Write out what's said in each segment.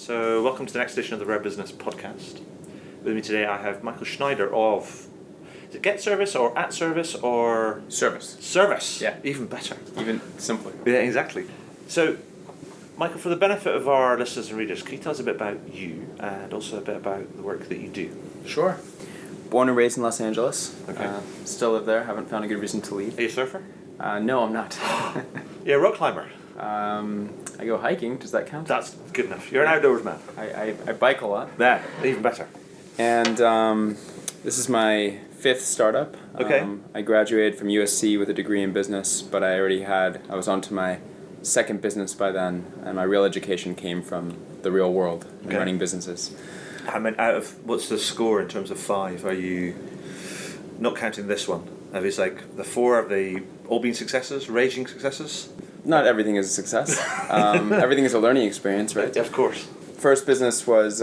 So, welcome to the next edition of the Rare Business Podcast. With me today, I have Michael Schneider of. Is it Get Service or At Service or Service? Service. Yeah, even better, even simpler. Yeah, exactly. So, Michael, for the benefit of our listeners and readers, can you tell us a bit about you and also a bit about the work that you do? Sure. Born and raised in Los Angeles. Okay. Still live there. Haven't found a good reason to leave. Are you a surfer? No, I'm not. You're a rock climber. I go hiking. Does that count? That's good enough. You're an outdoors man. I bike a lot. Yeah, even better. And this is my 5th startup. Okay. I graduated from USC with a degree in business, but I was on to my 2nd business by then, and my real education came from the real world and running businesses. I mean, what's the score in terms of 5? Are you, not counting this one, have you like the 4, have they all been successes, raging successes? Not everything is a success. Everything is a learning experience, right? Of course. First business was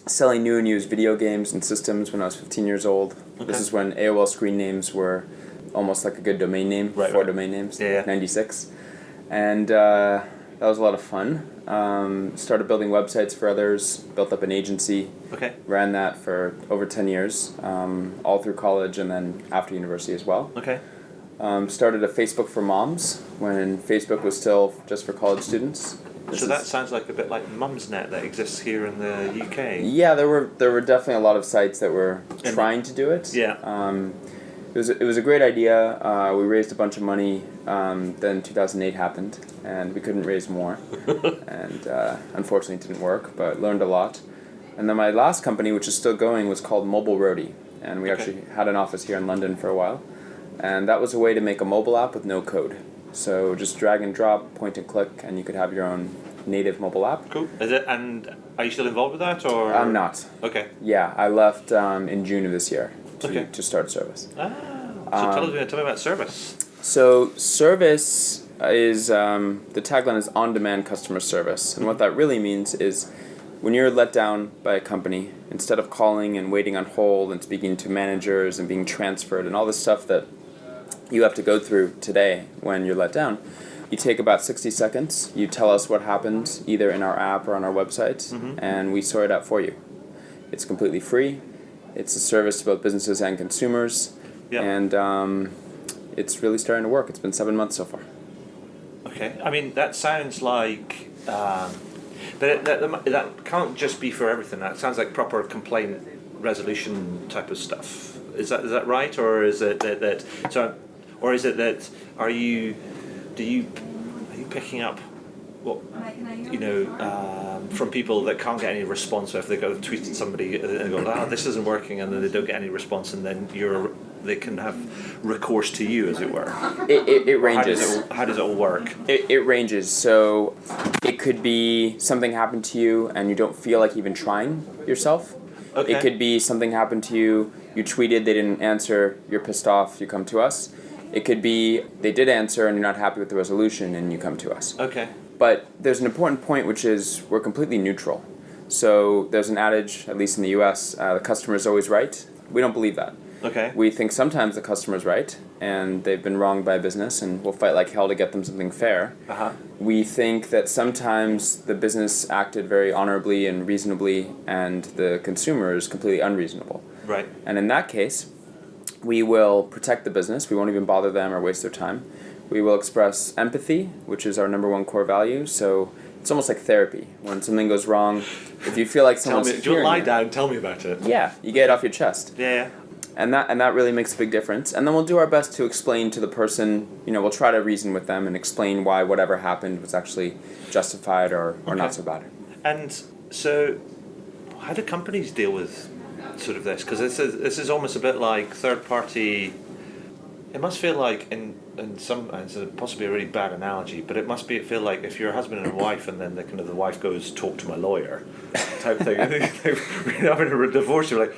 selling new and used video games and systems when I was 15 years old. Okay. This is when AOL screen names were almost like a good domain name, domain names, 96. And that was a lot of fun. Started building websites for others, built up an agency, ran that for over 10 years, all through college and then after university as well. Okay. Started a Facebook for moms when Facebook was still just for college students. So that sounds like a bit like Mumsnet that exists here in the UK. Yeah, there were definitely a lot of sites that were trying to do it. Yeah. It was a great idea. We raised a bunch of money. Then 2008 happened, and we couldn't raise more, and unfortunately it didn't work. But learned a lot. And then my last company, which is still going, was called Mobile Roadie, and we actually had an office here in London for a while. And that was a way to make a mobile app with no code. So just drag and drop, point and click, and you could have your own native mobile app. Cool. Is it? And are you still involved with that, or? I'm not. Okay. Yeah, I left in June of this year to start Service. So tell me about Service. So Service is, the tagline is on-demand customer service. And what that really means is when you're let down by a company, instead of calling and waiting on hold and speaking to managers and being transferred and all this stuff that you have to go through today when you're let down, you take about 60 seconds, you tell us what happened either in our app or on our website, and we sort it out for you. It's completely free. It's a service to both businesses and consumers, and it's really starting to work. It's been 7 months so far. Okay. I mean, that sounds like... but that can't just be for everything. That sounds like proper complaint resolution type of stuff. Is that right, or is it that are you picking up from people that can't get any response? So if they go tweet at somebody and go, this isn't working, and then they don't get any response, and then they can have recourse to you, as it were. It ranges. How does it all work? It ranges. So it could be something happened to you and you don't feel like even trying yourself. Okay. It could be something happened to you, you tweeted, they didn't answer, you're pissed off, you come to us. It could be they did answer and you're not happy with the resolution and you come to us. Okay. But there's an important point, which is we're completely neutral. So there's an adage, at least in the US, the customer is always right. We don't believe that. Okay. We think sometimes the customer's right, and they've been wronged by a business, and we'll fight like hell to get them something fair. We think that sometimes the business acted very honorably and reasonably, and the consumer is completely unreasonable. Right. And in that case, we will protect the business. We won't even bother them or waste their time. We will express empathy, which is our number one core value. So it's almost like therapy. When something goes wrong, if you feel like someone's do you lie down? Tell me about it. Yeah, you get it off your chest. Yeah. And that really makes a big difference. And then we'll do our best to explain to the person, we'll try to reason with them and explain why whatever happened was actually justified or not so bad. And so how do companies deal with sort of this? Because this is almost a bit like third-party... It must feel like, in some... It's possibly a really bad analogy, but it must feel like if you're a husband and a wife and then the wife goes, talk to my lawyer type thing. They're having a divorce, you're like...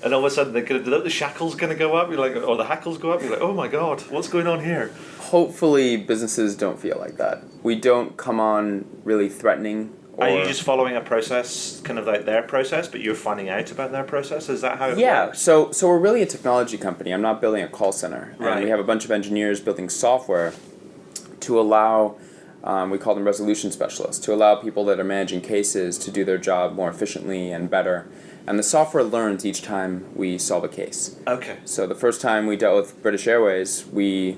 And all of a sudden, the shackles going to go up, you're like, or the hackles go up, you're like, oh my God, what's going on here? Hopefully businesses don't feel like that. We don't come on really threatening. Are you just following a process, kind of like their process, but you're finding out about their process? Is that how it works? Yeah, so we're really a technology company. I'm not building a call center. Right. And we have a bunch of engineers building software to allow We call them resolution specialists, to allow people that are managing cases to do their job more efficiently and better. And the software learns each time we solve a case. Okay. So the first time we dealt with British Airways, we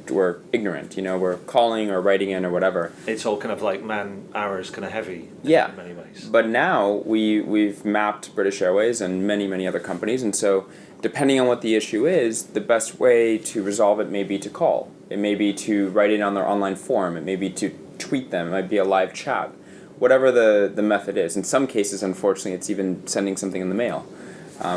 were ignorant. We're calling or writing in or whatever. It's all kind of like man hours kind of heavy in many ways. But now we've mapped British Airways and many, many other companies, and so depending on what the issue is, the best way to resolve it may be to call. It may be to write it on their online form. It may be to tweet them. It might be a live chat. Whatever the method is. In some cases, unfortunately, it's even sending something in the mail,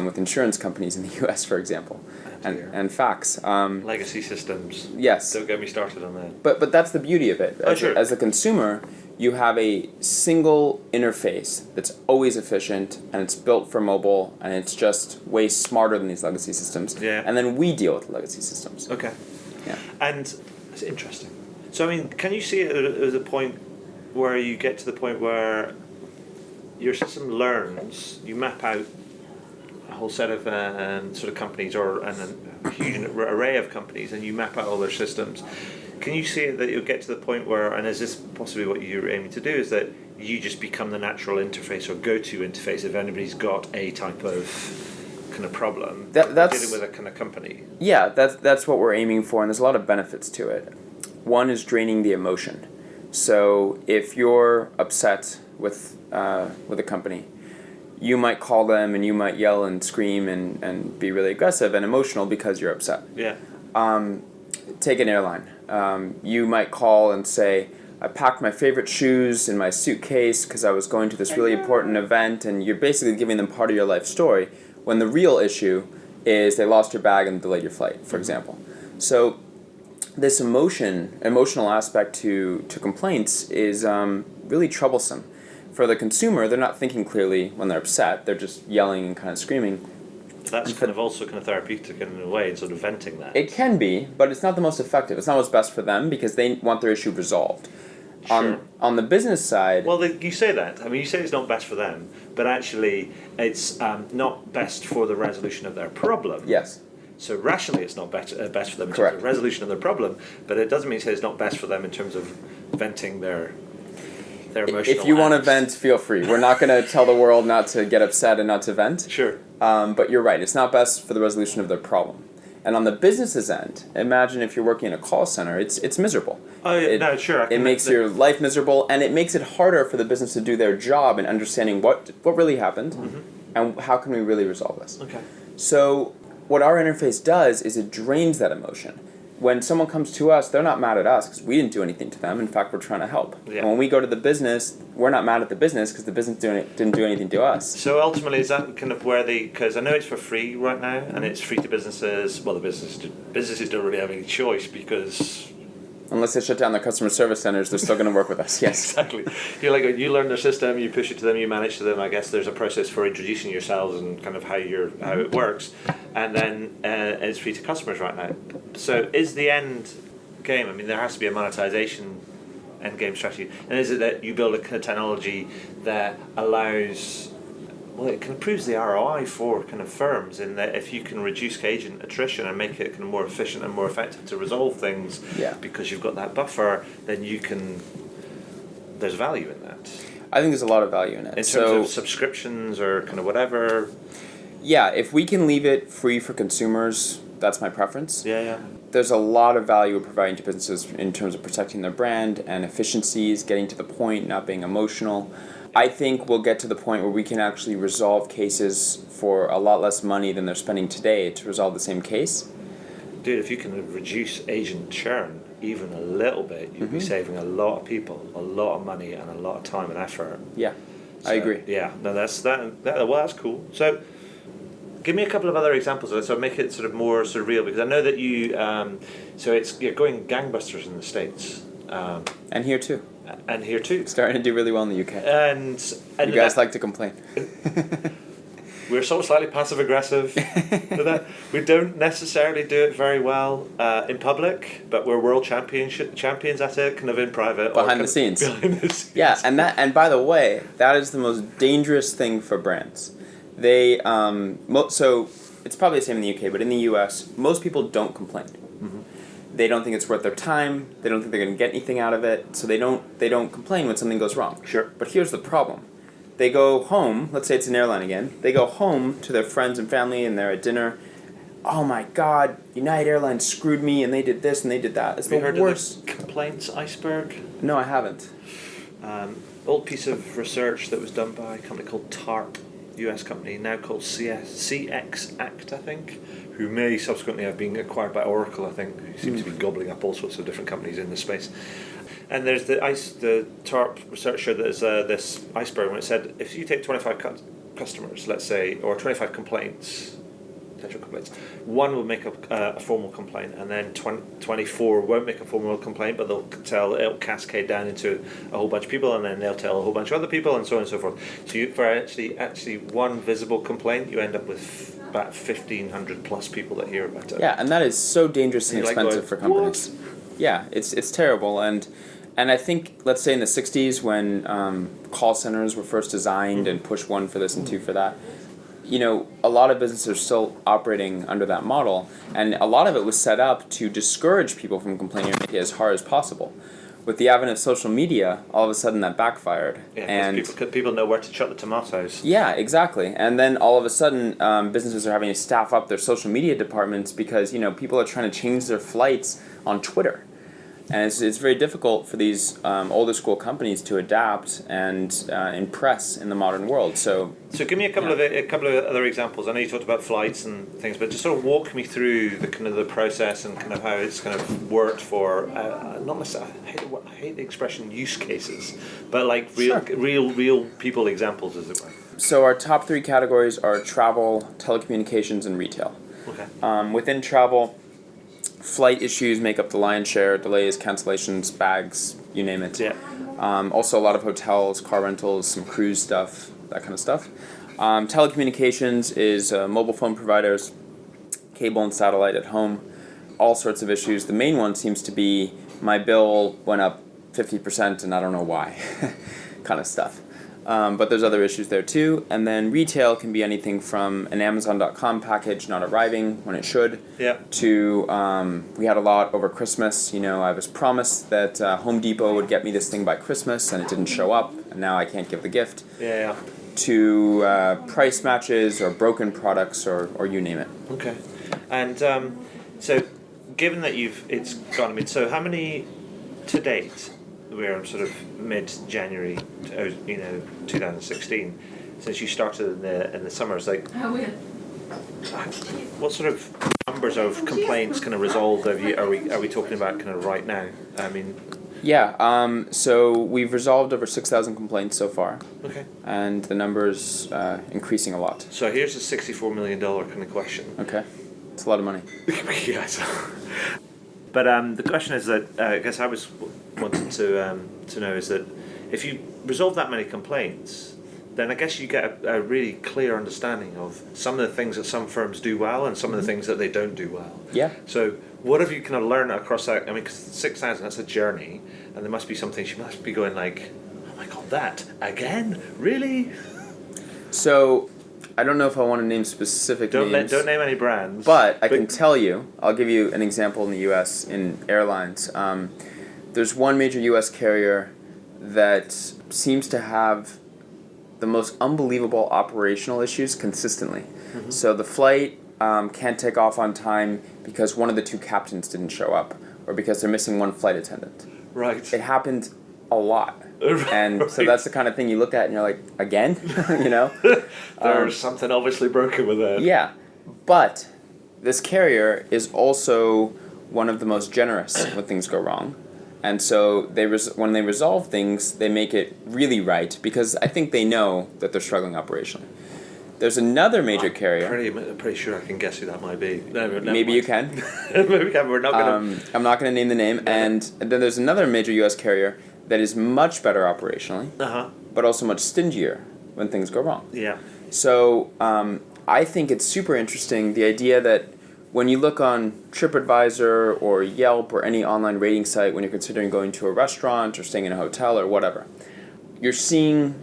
with insurance companies in the U.S., for example, and fax. Legacy systems. Yes. Don't get me started on that. But that's the beauty of it. As a consumer, you have a single interface that's always efficient, and it's built for mobile, and it's just way smarter than these legacy systems. Yeah. And then we deal with legacy systems. Okay. Yeah. And it's interesting. So, I mean, can you see it as a point where you get to the point where your system learns, you map out a whole set of sort of companies or a huge array of companies, and you map out all their systems. Can you see it that you'll get to the point where, and is this possibly what you're aiming to do, is that you just become the natural interface or go-to interface if anybody's got a type of kind of problem that's dealing with a kind of company? Yeah, that's what we're aiming for, and there's a lot of benefits to it. One is draining the emotion. So if you're upset with a company, you might call them and you might yell and scream and be really aggressive and emotional because you're upset. Yeah. Take an airline. You might call and say, I packed my favorite shoes in my suitcase because I was going to this really important event, and you're basically giving them part of your life story, when the real issue is they lost your bag and delayed your flight, for example. So this emotional aspect to complaints is really troublesome. For the consumer, they're not thinking clearly when they're upset. They're just yelling and kind of screaming. That's kind of also kind of therapeutic in a way, sort of venting that. It can be, but it's not the most effective. It's not what's best for them because they want their issue resolved. Sure. On the business side... Well, you say that. I mean, you say it's not best for them, but actually it's not best for the resolution of their problem. Yes. So rationally, it's not best for them in Correct. terms of resolution of their problem, but it doesn't mean to say it's not best for them in terms of venting their emotional. If you want to vent, feel free. We're not going to tell the world not to get upset and not to vent. Sure. But you're right. It's not best for the resolution of their problem. And on the business's end, imagine if you're working in a call center, it's miserable. Oh, yeah, no, sure. It makes your life miserable, and it makes it harder for the business to do their job in understanding what really happened, and how can we really resolve this. Okay. So what our interface does is it drains that emotion. When someone comes to us, they're not mad at us because we didn't do anything to them. In fact, we're trying to help. Yeah. And when we go to the business, we're not mad at the business because the business didn't do anything to us. So ultimately, is that kind of where because I know it's for free right now, and it's free to businesses. Well, the businesses don't really have any choice because... Unless they shut down their customer service centers, they're still going to work with us, yes. Exactly. You learn their system, you push it to them, you manage to them. I guess there's a process for introducing yourselves and kind of how it works. And then it's free to customers right now. So is the end game, I mean, there has to be a monetization end game strategy. And is it that you build a kind of technology that allows... Well, it kind of proves the ROI for kind of firms in that if you can reduce agent attrition and make it kind of more efficient and more effective to resolve things, because you've got that buffer, then you can. There's value in that. I think there's a lot of value in it. In terms of subscriptions or kind of whatever. Yeah, if we can leave it free for consumers, that's my preference. Yeah. There's a lot of value we're providing to businesses in terms of protecting their brand and efficiencies, getting to the point, not being emotional. I think we'll get to the point where we can actually resolve cases for a lot less money than they're spending today to resolve the same case. Dude, if you can reduce agent churn even a little bit, you'll be saving a lot of people, a lot of money, and a lot of time and effort. Yeah, so, I agree. Yeah, no, that's cool. So, give me a couple of other examples of it, so make it sort of more sort of real, because I know that you, you're going gangbusters in the States. And here too. And here too. Starting to do really well in the UK. And you guys like to complain. We're sort of slightly passive aggressive with that. We don't necessarily do it very well in public, but we're world champions at it, kind of in private. Behind the scenes. Behind the scenes. Yeah, and by the way, that is the most dangerous thing for brands. They so it's probably the same in the UK, but in the US, most people don't complain. They don't think it's worth their time. They don't think they're going to get anything out of it. So they don't complain when something goes wrong. Sure. But here's the problem. They go home, let's say it's an airline again. They go home to their friends and family and they're at dinner. Oh my God, United Airlines screwed me and they did this and they did that. It's the worst. Have you heard of the complaints iceberg? No, I haven't. Old piece of research that was done by a company called TARP, US company, now called CX Act, I think, who may subsequently have been acquired by Oracle, I think, who seem to be gobbling up all sorts of different companies in the space. And there's the TARP research showed that there's this iceberg when it said if you take 25 customers, let's say, or 25 complaints, potential complaints, one will make a formal complaint, and then 24 won't make a formal complaint, but it'll cascade down into a whole bunch of people, and then they'll tell a whole bunch of other people, and so on and so forth. So for actually one visible complaint, you end up with about 1,500 plus people that hear about it. Yeah, and that is so dangerous and expensive for companies. What? Yeah, it's terrible, and I think, let's say in the 60s when call centers were first designed and push 1 for this and 2 for that, a lot of businesses are still operating under that model, and a lot of it was set up to discourage people from complaining and make it as hard as possible. With the advent of social media, all of a sudden that backfired. Yeah, and people know where to chuck the tomatoes. Yeah, exactly. And then all of a sudden, businesses are having to staff up their social media departments because people are trying to change their flights on Twitter. And it's very difficult for these older school companies to adapt and impress in the modern world. So give me a couple of other examples. I know you talked about flights and things, but just sort of walk me through the kind of the process and kind of how it's kind of worked for not necessarily. I hate the expression use cases, but like real people examples, as it were. So our top 3 categories are travel, telecommunications, and retail. Okay. Within travel, flight issues make up the lion's share, delays, cancellations, bags, you name it. Yeah. Also a lot of hotels, car rentals, some cruise stuff, that kind of stuff. Telecommunications is mobile phone providers, cable and satellite at home, all sorts of issues. The main one seems to be my bill went up 50% and I don't know why, kind of stuff. But there's other issues there too. And then retail can be anything from an Amazon.com package not arriving when it should, to we had a lot over Christmas. I was promised that Home Depot would get me this thing by Christmas and it didn't show up, and now I can't give the gift. Yeah. To price matches or broken products or you name it. Okay. And so given that it's gone, so how many to date? We're sort of mid-January, 2016. Since you started in the summer, it's like, what sort of numbers of complaints kind of resolved are we talking about kind of right now? I mean. Yeah. So we've resolved over 6,000 complaints so far. Okay. And the number's increasing a lot. So here's a $64 million kind of question. Okay. It's a lot of money. Yes. But the question is that I guess I was wanting to know is that if you resolve that many complaints, then I guess you get a really clear understanding of some of the things that some firms do well and some of the things that they don't do well. Yeah. So what have you kind of learned across that? I mean, because 6,000, that's a journey, and there must be some things you must be going like, oh my God, that again? Really? So I don't know if I want to name specific names. Don't name any brands. But I can tell you, I'll give you an example in the U.S. in airlines. There's one major U.S. carrier that seems to have the most unbelievable operational issues consistently. Mm-hmm. So the flight can't take off on time because one of the 2 captains didn't show up, or because they're missing one flight attendant. Right. It happened a lot. And so that's the kind of thing you look at and you're like, again? There's something obviously broken with that. Yeah. But this carrier is also one of the most generous when things go wrong. And so when they resolve things, they make it really right, because I think they know that they're struggling operationally. There's another major carrier. I'm pretty sure I can guess who that might be. Maybe you can. Maybe we can. We're not going to. I'm not going to name the name. No. And then there's another major U.S. carrier that is much better operationally, but also much stingier when things go wrong. Yeah. So I think it's super interesting, the idea that when you look on TripAdvisor or Yelp or any online rating site when you're considering going to a restaurant or staying in a hotel or whatever, you're seeing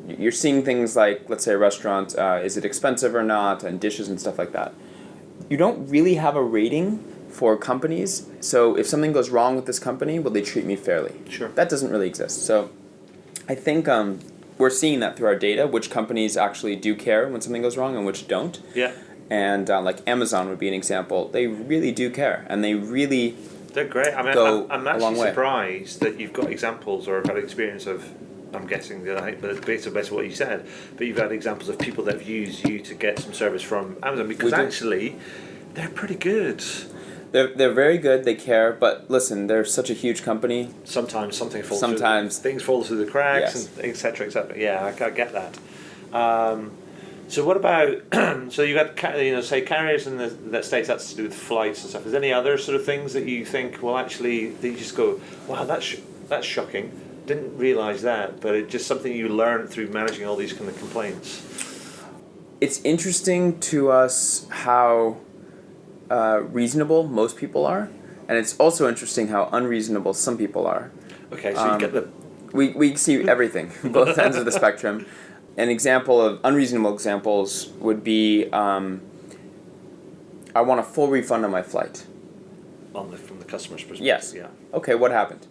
things like, let's say a restaurant, is it expensive or not, and dishes and stuff like that. You don't really have a rating for companies. So if something goes wrong with this company, will they treat me fairly? Sure. That doesn't really exist. So I think we're seeing that through our data, which companies actually do care when something goes wrong and which don't. Yeah. And like Amazon would be an example. They really do care, and they really They're great. I mean, go I'm a long actually way. surprised that you've got examples or had experience of. I'm guessing that based on what you said, but you've had examples of people that have used you to get some service from Amazon because actually, they're pretty good. They're very good. They care, but listen, they're such a huge company. Sometimes something falls. Sometimes things fall through the cracks, Yes. and etc. etc. Yeah, I get that. So what about so you got say carriers in the States, that's to do with flights and stuff. Is there any other sort of things that you think actually that you just go, wow, that's shocking, didn't realise that, but it's just something you learned through managing all these kind of complaints? It's interesting to us how reasonable most people are, and it's also interesting how unreasonable some people are. Okay, so you get the We see everything, both ends of the spectrum. An example of unreasonable examples would be I want a full refund on my flight. from the customer's perspective. Yes. Yeah. Okay, what happened?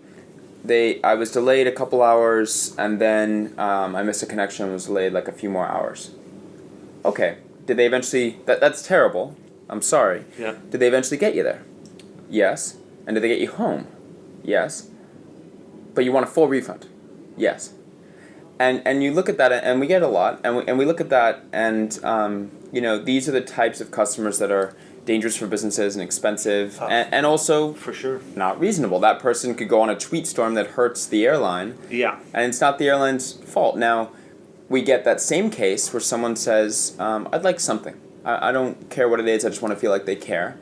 I was delayed a couple hours, and then I missed a connection and was delayed like a few more hours. Okay, did they eventually... That's terrible. I'm sorry. Yeah. Did they eventually get you there? Yes. And did they get you home? Yes. But you want a full refund? Yes. And you look at that, and we get a lot, and we look at that, and these are the types of customers that are dangerous for businesses and expensive, and also For sure. not reasonable. That person could go on a tweet storm that hurts the airline, Yeah. and it's not the airline's fault. Now, we get that same case where someone says, I'd like something. I don't care what it is, I just want to feel like they care.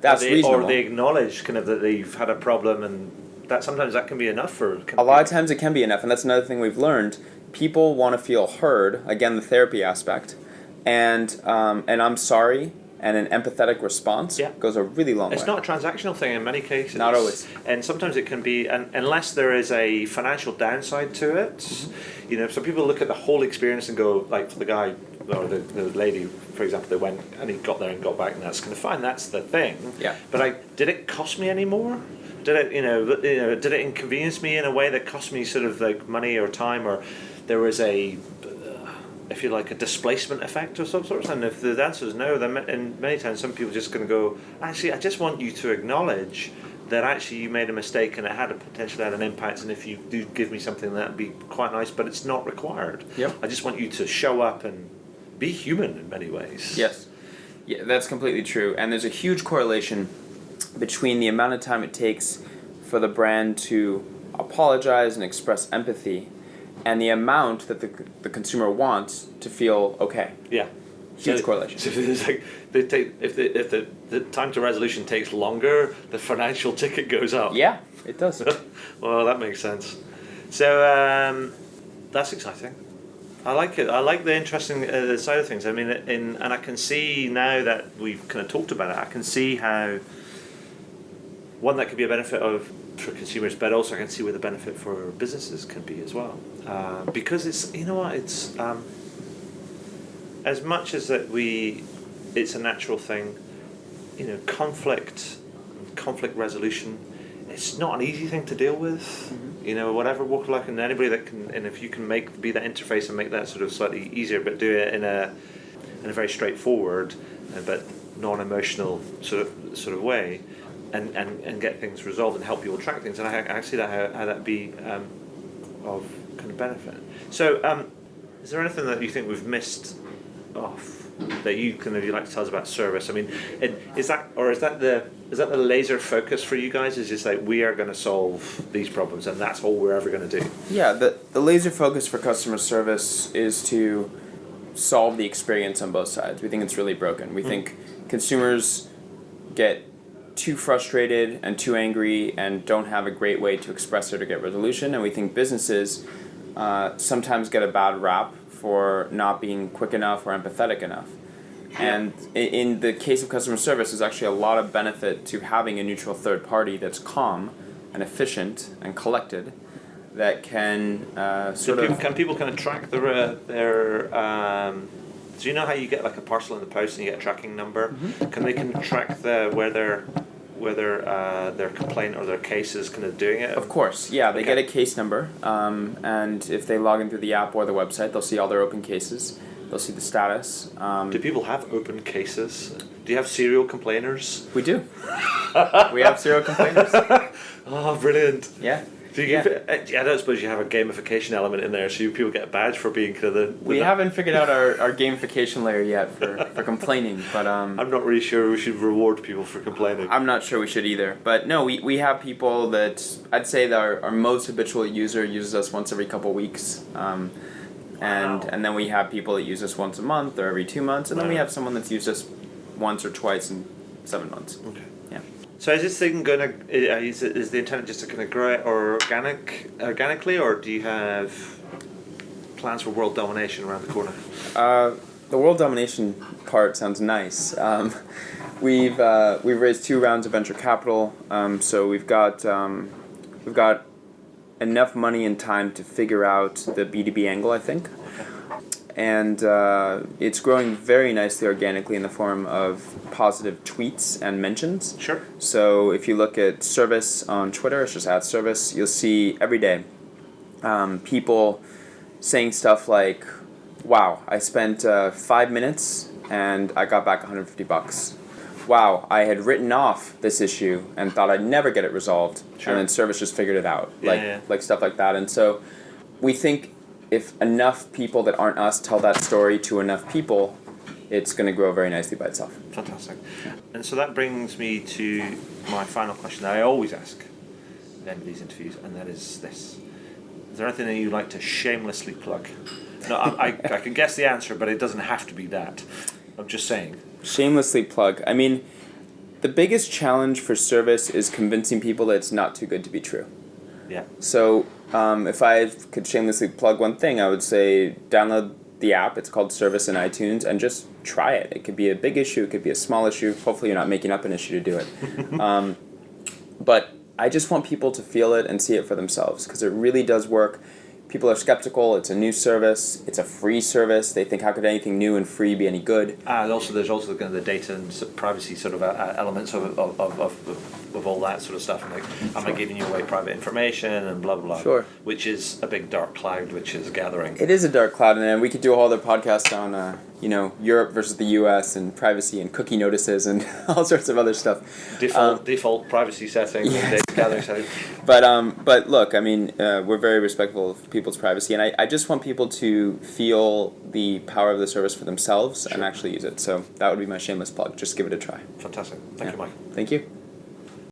That's reasonable. Or they acknowledge kind of that they've had a problem, and that sometimes that can be enough for... A lot of times it can be enough, and that's another thing we've learned. People want to feel heard, again, the therapy aspect, and I'm sorry, and an empathetic response goes a really long way. It's not a transactional thing in many cases. Not always. And sometimes it can be, unless there is a financial downside to it. Mm-hmm. Some people look at the whole experience and go, like for the guy or the lady, for example, that went and he got there and got back, and that's kind of fine. That's the thing. Yeah. But did it cost me any more? Did it, did it inconvenience me in a way that cost me sort of like money or time, or there was a if you like, a displacement effect of some sort? And if the answer is no, then and many times some people are just going to go, actually, I just want you to acknowledge that actually you made a mistake and it had potentially had an impact, and if you do give me something, that'd be quite nice, but it's not required. Yep. I just want you to show up and be human in many ways. Yes. Yeah, that's completely true. And there's a huge correlation between the amount of time it takes for the brand to apologize and express empathy and the amount that the consumer wants to feel okay. Yeah. Huge correlation. So it's like if the time to resolution takes longer, the financial ticket goes up. Yeah, it does. Well, that makes sense. So that's exciting. I like it. I like the interesting side of things. I mean, and I can see now that we've kind of talked about it, I can see how one that could be a benefit for consumers, but also I can see where the benefit for businesses can be as well. Because it's it's as much as that it's a natural thing. Conflict resolution. It's not an easy thing to deal with. Mm-hmm. Whatever walk of life, and anybody that can, and if you can be that interface and make that sort of slightly easier, but do it in a very straightforward but non-emotional sort of way, and get things resolved and help people track things, and I see that how that'd be of kind of benefit. So, is there anything that you think we've missed off that you'd like to tell us about service? I mean, is that the laser focus for you guys? Is just like, we are going to solve these problems and that's all we're ever going to do? Yeah, the laser focus for customer service is to solve the experience on both sides. We think it's really broken. We think consumers get too frustrated and too angry and don't have a great way to express it or get resolution, and we think businesses sometimes get a bad rap for not being quick enough or empathetic enough. And in the case of customer service, there's actually a lot of benefit to having a neutral third party that's calm and efficient and collected, that can Can people kind of track their do you know how you get like a parcel in the post and you get a tracking number? Mm-hmm. Can they track where whether their complaint or their case is kind of doing it? Of course, yeah. They Okay. get a case number, and if they log in through the app or the website, they'll see all their open cases. They'll see the status. Do people have open cases? Do you have serial complainers? We do. We have serial complainers. Oh, brilliant. Yeah. Do you I don't suppose you have a gamification element in there, so people get a badge for being kind of the We haven't figured out our gamification layer yet for complaining, but I'm not really sure we should reward people for complaining. I'm not sure we should either. But no, we have people that I'd say that our most habitual user uses us once every couple weeks. And then we have people that use us once a month or every 2 months, and then we have someone that's used us once or twice in 7 months. Okay. Yeah. So is this thing going to, is the intent just to kind of grow it organically, or do you have plans for world domination around the corner? The world domination part sounds nice. We've raised 2 rounds of venture capital, so we've got enough money and time to figure out the B2B angle, I think. And it's growing very nicely organically in the form of positive tweets and mentions. Sure. So if you look at Service on Twitter, it's just @Service, you'll see every day people saying stuff like, wow, I spent 5 minutes and I got back $150. Wow, I had written off this issue and thought I'd never get it resolved, Sure. and then Service just figured it out, Yeah. like stuff like that. And so we think if enough people that aren't us tell that story to enough people, it's going to grow very nicely by itself. Fantastic. And so that brings me to my final question that I always ask at the end of these interviews, and that is this. Is there anything that you'd like to shamelessly plug? No, I can guess the answer, but it doesn't have to be that. I'm just saying. Shamelessly plug. I mean, the biggest challenge for Service is convincing people that it's not too good to be true. Yeah. So if I could shamelessly plug one thing, I would say download the app. It's called Service in iTunes, and just try it. It could be a big issue. It could be a small issue. Hopefully you're not making up an issue to do it. But I just want people to feel it and see it for themselves, because it really does work. People are skeptical. It's a new service. It's a free service. They think, how could anything new and free be any good? And also, there's also kind of the data and privacy sort of elements of all that sort of stuff. And like, am I giving you away private information and blah, blah, blah. Sure. Which is a big dark cloud which is gathering. It is a dark cloud, and then we could do a whole other podcast on Europe versus the U.S. and privacy and cookie notices and all sorts of other stuff. Default privacy settings, yes. data gathering settings. But look, I mean, we're very respectful of people's privacy, and I just want people to feel the power of the service for themselves and actually use it. So that would be my shameless plug. Just give it a try. Fantastic. Thank you, Mike. Thank you.